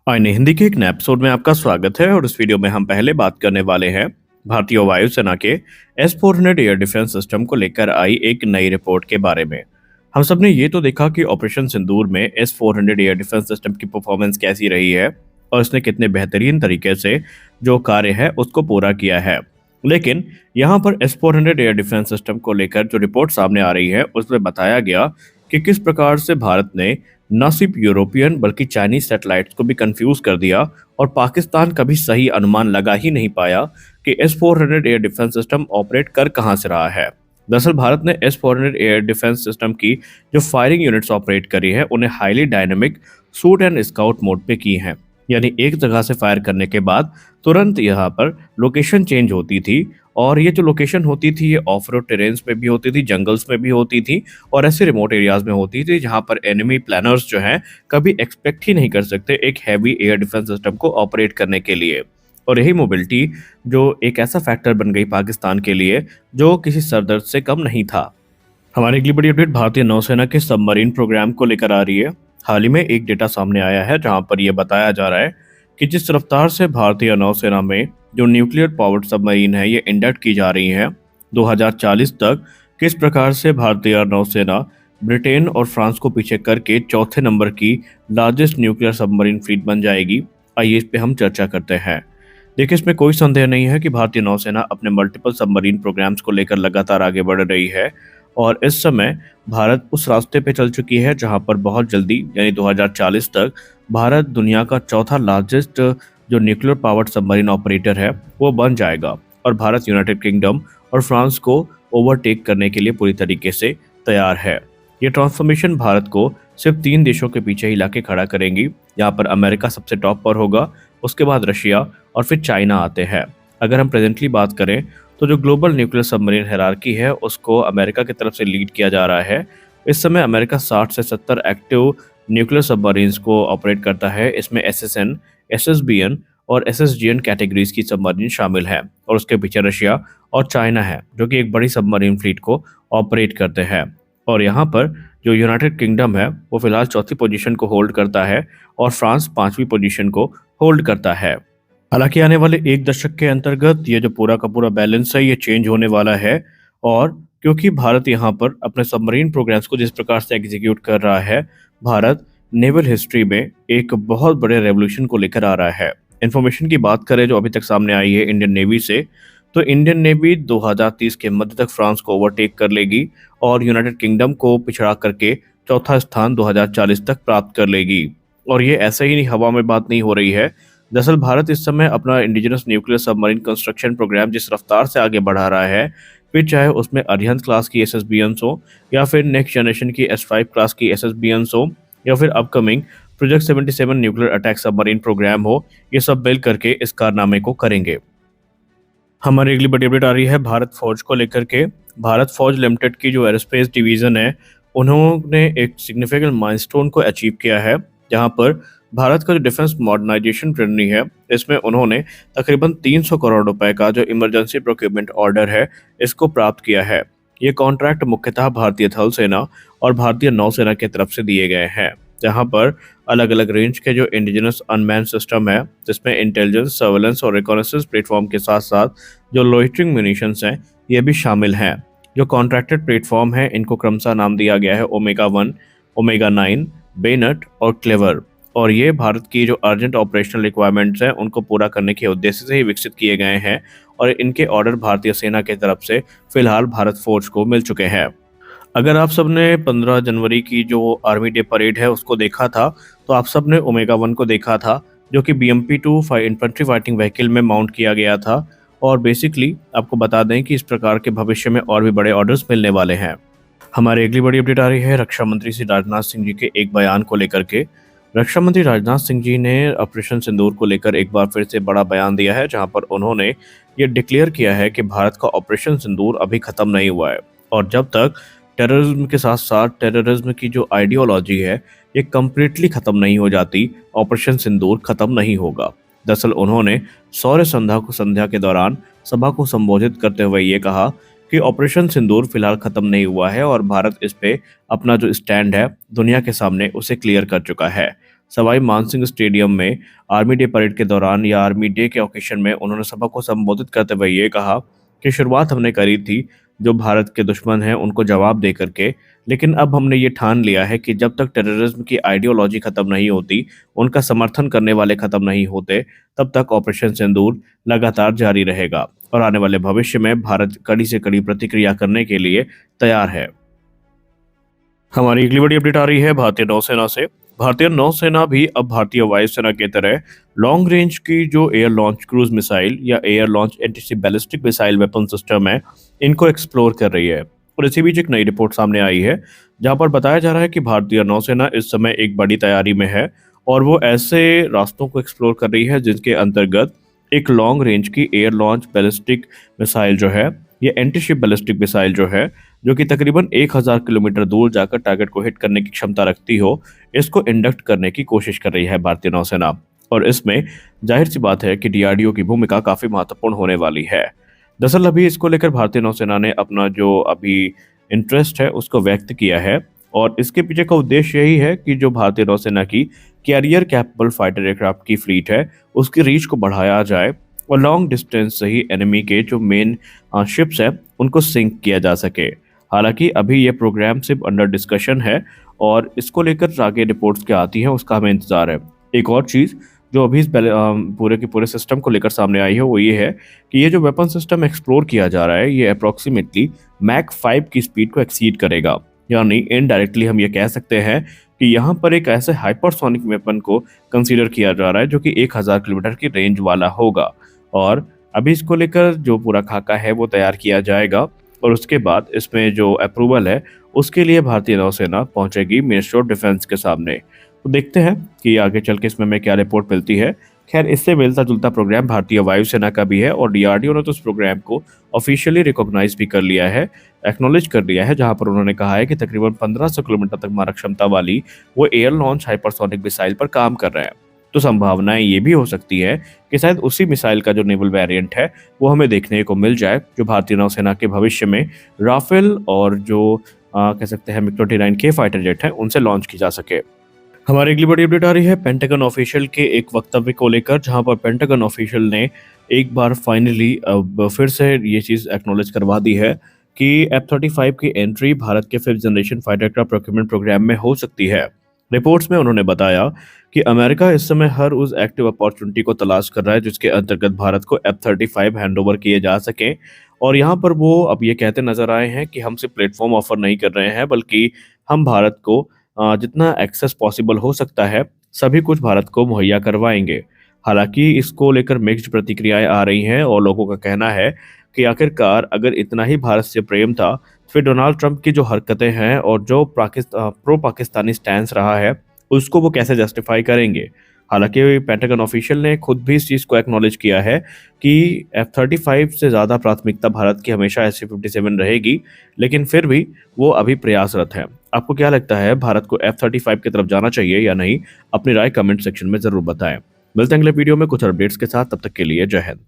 आईने हिंदी के एक नए एपिसोड में आपका स्वागत है और इस वीडियो में हम पहले बात करने वाले हैं भारतीय वायुसेना के S-400 एयर डिफेंस सिस्टम को लेकर आई एक नई रिपोर्ट के बारे में। हम सब ने ये तो देखा कि ऑपरेशन सिंदूर में S-400 एयर डिफेंस सिस्टम की परफॉर्मेंस कैसी रही है और इसने कितने बेहतरीन तरीके से जो कार्य है उसको पूरा किया है। लेकिन यहाँ पर S-400 एयर डिफेंस सिस्टम को लेकर जो रिपोर्ट सामने आ रही है उसमें बताया गया कि किस प्रकार से भारत ने न सिर्फ यूरोपियन बल्कि चाइनीज सैटेलाइट्स को भी कंफ्यूज कर दिया और पाकिस्तान कभी सही अनुमान लगा ही नहीं पाया कि S-400 air defence system operate कर कहां से रहा है। दरअसल भारत ने S-400 एयर डिफेंस सिस्टम की जो फायरिंग यूनिट्स ऑपरेट करी है उन्हें highly dynamic shoot and scout mode पे की हैं, यानी एक जगह से फायर करने के बाद तुरंत यहाँ पर लोकेशन चेंज होती थी और ये जो लोकेशन होती थी ये ऑफ रोड टेरेन्स में भी होती थी, जंगल्स में भी होती थी और ऐसे रिमोट एरियाज में होती थी जहाँ पर एनिमी प्लानर्स जो हैं कभी एक्सपेक्ट ही नहीं कर सकते एक हैवी एयर डिफेंस सिस्टम को ऑपरेट करने के लिए। और यही मोबिलिटी जो एक ऐसा फैक्टर बन गई पाकिस्तान के लिए जो किसी सरदर्द से कम नहीं था। हमारी अगली बड़ी अपडेट भारतीय नौसेना के सबमरीन प्रोग्राम को लेकर आ रही है। हाल ही में एक डेटा सामने आया है जहां पर यह बताया जा रहा है कि जिस रफ्तार से भारतीय नौसेना में जो न्यूक्लियर पावर्ड सबमरीन है ये इंडक्ट की जा रही है 2040 तक, किस प्रकार से भारतीय नौसेना ब्रिटेन और फ्रांस को पीछे करके चौथे नंबर की लार्जेस्ट न्यूक्लियर सबमरीन फ्लीट बन जाएगी। आइए इस पे हम चर्चा करते हैं। देखिए, इसमें कोई संदेह नहीं है कि भारतीय नौसेना अपने मल्टीपल सबमरीन प्रोग्राम्स को लेकर लगातार आगे बढ़ रही है और इस समय भारत उस रास्ते पे चल चुकी है जहां पर बहुत जल्दी यानी 2040 तक भारत दुनिया का चौथा लार्जेस्ट जो न्यूक्लियर पावर्ड सबमरीन ऑपरेटर है वो बन जाएगा और भारत यूनाइटेड किंगडम और फ्रांस को ओवरटेक करने के लिए पूरी तरीके से तैयार है। ये ट्रांसफॉर्मेशन भारत को सिर्फ 3 देशों के पीछे ही लाके खड़ा करेंगी। यहाँ पर अमेरिका सबसे टॉप पर होगा, उसके बाद रशिया और फिर चाइना आते हैं। अगर हम प्रेजेंटली बात करें तो जो ग्लोबल न्यूक्लियर सबमरीन हायरार्की है उसको अमेरिका की तरफ से लीड किया जा रहा है। इस समय अमेरिका 60 से 70 एक्टिव न्यूक्लियर सबमरीन्स को ऑपरेट करता है। इसमें SSN, SSBN और SSGN कैटेगरीज की सबमरीन शामिल है और उसके पीछे रशिया और चाइना है जो कि एक बड़ी सबमरीन फ्लीट को ऑपरेट करते हैं। और यहाँ पर जो यूनाइटेड किंगडम है वो फिलहाल चौथी पोजीशन को होल्ड करता है और फ्रांस 5वीं पोजीशन को होल्ड करता है। हालांकि आने वाले 1 दशक के अंतर्गत ये जो पूरा का पूरा बैलेंस है ये चेंज होने वाला है और क्योंकि भारत यहाँ पर अपने सबमरीन प्रोग्राम्स को जिस प्रकार से एग्जीक्यूट कर रहा है, भारत नेवल हिस्ट्री में एक बहुत बड़े रेवोल्यूशन को लेकर आ रहा है। इन्फॉर्मेशन की बात करें जो अभी तक सामने आई है इंडियन नेवी से, तो इंडियन नेवी 2030 के मध्य तक फ्रांस को ओवरटेक कर लेगी और यूनाइटेड किंगडम को पिछड़ा करके चौथा स्थान 2040 तक प्राप्त कर लेगी। और ये ऐसे ही नहीं हवा में बात नहीं हो रही है। दरअसल भारत इस समय अपना indigenous nuclear submarine construction programme जिस रफ्तार से आगे बढ़ा रहा है, फिर चाहे उसमें अरिहंत क्लास की SSBNs हो या फिर नेक्स्ट जनरेशन की S5 क्लास की SSBNs हो या फिर upcoming project 77 nuclear attack submarine programme हो, ये सब मिल करके इस कारनामे को करेंगे। हमारी अगली बड़ी अपडेट आ रही है भारत फौज को लेकर के। भारत फौज लिमिटेड की जो एरोस्पेस डिवीजन है उन्होंने एक सिग्निफिकेंट माइलस्टोन को अचीव किया है जहां पर भारत का जो डिफेंस मॉडर्नाइजेशन जर्नी है इसमें उन्होंने तकरीबन 300 करोड़ रुपए का जो इमरजेंसी प्रोक्योरमेंट ऑर्डर है इसको प्राप्त किया है। ये कॉन्ट्रैक्ट मुख्यतः भारतीय थल सेना और भारतीय नौसेना की तरफ से दिए गए हैं, जहां पर अलग अलग रेंज के जो इंडिजिनस अनमैन सिस्टम है जिसमें इंटेलिजेंस, सर्वेलेंस और रिकॉनेसेंस प्लेटफॉर्म के साथ साथ जो लोइटरिंग म्यूनिशंस हैं ये भी शामिल हैं। जो कॉन्ट्रैक्टेड प्लेटफॉर्म है इनको क्रमशः नाम दिया गया है ओमेगा 1, ओमेगा 9, बेनट और क्लेवर और ये भारत की जो अर्जेंट ऑपरेशनल रिक्वायरमेंट्स हैं उनको पूरा करने के उद्देश्य से ही विकसित किए गए हैं और इनके ऑर्डर भारतीय सेना की तरफ से फिलहाल भारत फौज को मिल चुके हैं। अगर आप सब ने 15 जनवरी की जो आर्मी डे परेड है उसको देखा था तो आप सब ने ओमेगा 1 को देखा था जो कि BMP-2 इन्फेंट्री फाइटिंग व्हीकल में माउंट किया गया था। और बेसिकली आपको बता दें कि इस प्रकार के भविष्य में और भी बड़े ऑर्डर्स मिलने वाले हैं। हमारी अगली बड़ी अपडेट आ रही है रक्षा मंत्री श्री राजनाथ सिंह जी के एक बयान को लेकर के। रक्षा मंत्री राजनाथ सिंह जी ने ऑपरेशन सिंदूर को लेकर एक बार फिर से बड़ा बयान दिया है जहां पर उन्होंने ये डिक्लेयर किया है कि भारत का ऑपरेशन सिंदूर अभी खत्म नहीं हुआ है और जब तक टेररिज्म के साथ साथ टेररिज्म की जो आइडियोलॉजी है ये कम्प्लीटली खत्म नहीं हो जाती, ऑपरेशन सिंदूर खत्म नहीं होगा। दरअसल उन्होंने शौर्य संध्या के दौरान सभा को संबोधित करते हुए ये कहा कि ऑपरेशन सिंदूर फिलहाल खत्म नहीं हुआ है और भारत इस पे अपना जो स्टैंड है दुनिया के सामने उसे क्लियर कर चुका है। सवाई मानसिंह स्टेडियम में आर्मी डे परेड के दौरान या आर्मी डे के ओकेशन में उन्होंने सभा को संबोधित करते हुए ये कहा कि शुरुआत हमने करी थी जो भारत के दुश्मन हैं उनको जवाब दे करके, लेकिन अब हमने ये ठान लिया है कि जब तक टेररिज्म की आइडियोलॉजी खत्म नहीं होती, उनका समर्थन करने वाले खत्म नहीं होते, तब तक ऑपरेशन सिंदूर लगातार जारी रहेगा और आने वाले भविष्य में भारत कड़ी से कड़ी प्रतिक्रिया करने के लिए तैयार है। हमारी अगली बड़ी अपडेट आ रही है भारतीय नौसेना से। भारतीय नौसेना भी अब भारतीय वायुसेना की तरह लॉन्ग रेंज की जो एयर लॉन्च क्रूज मिसाइल या air launch anti ballistic missile weapon system है, इनको एक्सप्लोर कर रही है। और इसी बीच एक नई रिपोर्ट सामने आई है जहां पर बताया जा रहा है कि भारतीय नौसेना इस समय एक बड़ी तैयारी में है और वो ऐसे रास्तों को एक्सप्लोर कर रही है जिनके अंतर्गत एक लॉन्ग रेंज की एयर लॉन्च बैलिस्टिक मिसाइल जो है, ये एंटी शिप बैलिस्टिक मिसाइल जो है, जो कि तकरीबन 1000 किलोमीटर दूर जाकर टारगेट को हिट करने की क्षमता रखती हो, इसको इंडक्ट करने की कोशिश कर रही है भारतीय नौसेना। और इसमें जाहिर सी बात है कि डीआरडीओ की भूमिका काफ़ी महत्वपूर्ण होने वाली है। दरअसल अभी इसको लेकर भारतीय नौसेना ने अपना जो अभी इंटरेस्ट है उसको व्यक्त किया है और इसके पीछे का उद्देश्य यही है कि जो भारतीय नौसेना की कैरियर कैपेबल फाइटर एयरक्राफ्ट की फ्लीट है उसकी रीच को बढ़ाया जाए और लॉन्ग डिस्टेंस से ही एनिमी के जो मेन शिप्स है उनको सिंक किया जा सके। हालांकि अभी ये प्रोग्राम सिर्फ अंडर डिस्कशन है और इसको लेकर आगे रिपोर्ट्स क्या आती हैं उसका हमें इंतजार है। एक और चीज़ जो अभी इस पूरे के पूरे सिस्टम को लेकर सामने आई है वो ये है कि ये जो वेपन सिस्टम एक्सप्लोर किया जा रहा है ये अप्रॉक्सीमेटली मैक 5 की स्पीड को एक्सीड करेगा। यानी इनडायरेक्टली हम ये कह सकते हैं कि यहाँ पर एक ऐसे हाइपरसोनिक वेपन को कंसीडर किया जा रहा है जो कि 1000 किलोमीटर की रेंज वाला होगा। और अभी इसको लेकर जो पूरा खाका है वो तैयार किया जाएगा और उसके बाद इसमें जो अप्रूवल है उसके लिए भारतीय नौसेना पहुंचेगी मिनिस्ट्री ऑफ डिफेंस के सामने। तो देखते हैं कि आगे चल के इसमें हमें क्या रिपोर्ट मिलती है। खैर इससे मिलता जुलता प्रोग्राम भारतीय वायुसेना का भी है और डीआरडीओ ने तो इस प्रोग्राम को ऑफिशियली रिकॉग्नाइज भी कर लिया है, एक्नॉलेज कर लिया है, जहां पर उन्होंने कहा है कि तकरीबन 1500 किलोमीटर तक मारक क्षमता वाली वो एयर लॉन्च हाइपरसोनिक मिसाइल पर काम कर रहे हैं। तो संभावनाएं ये भी हो सकती है कि शायद उसी मिसाइल का जो नेवल वेरिएंट है वो हमें देखने को मिल जाए जो भारतीय नौसेना के भविष्य में राफेल और जो कह सकते हैं मिग-29 के फाइटर जेट हैं उनसे लॉन्च की जा सके। हमारी अगली बड़ी अपडेट आ रही है पेंटागन ऑफिशियल के एक वक्तव्य को लेकर, जहां पर पेंटागन ऑफिशियल ने एक बार फाइनली अब फिर से ये चीज़ एक्नॉलेज करवा दी है कि F-35 की एंट्री भारत के 5th generation fighter aircraft procurement programme में हो सकती है। रिपोर्ट्स में उन्होंने बताया कि अमेरिका इस समय हर उस एक्टिव अपॉर्चुनिटी को तलाश कर रहा है जिसके अंतर्गत भारत को F-35 हैंडओवर किए जा सकें। और यहाँ पर वो अब ये कहते नजर आए हैं कि हम सिर्फ प्लेटफॉर्म ऑफर नहीं कर रहे हैं बल्कि हम भारत को जितना एक्सेस पॉसिबल हो सकता है सभी कुछ भारत को मुहैया करवाएंगे। हालांकि इसको लेकर मिक्स्ड प्रतिक्रियाएं आ रही हैं और लोगों का कहना है कि आखिरकार अगर इतना ही भारत से प्रेम था तो फिर डोनाल्ड ट्रंप की जो हरकतें हैं और जो प्रो पाकिस्तानी स्टैंस रहा है उसको वो कैसे जस्टिफाई करेंगे। हालांकि पेंटागन ऑफिशियल ने खुद भी इस चीज़ को एक्नॉलेज किया है कि F-35 से ज़्यादा प्राथमिकता भारत की हमेशा SU-57 रहेगी, लेकिन फिर भी वो अभी प्रयासरत है। आपको क्या लगता है भारत को F-35 की तरफ जाना चाहिए या नहीं? अपनी राय कमेंट सेक्शन में ज़रूर बताएं। मिलते हैं अगले वीडियो में कुछ अपडेट्स के साथ, तब तक के लिए जय हिंद।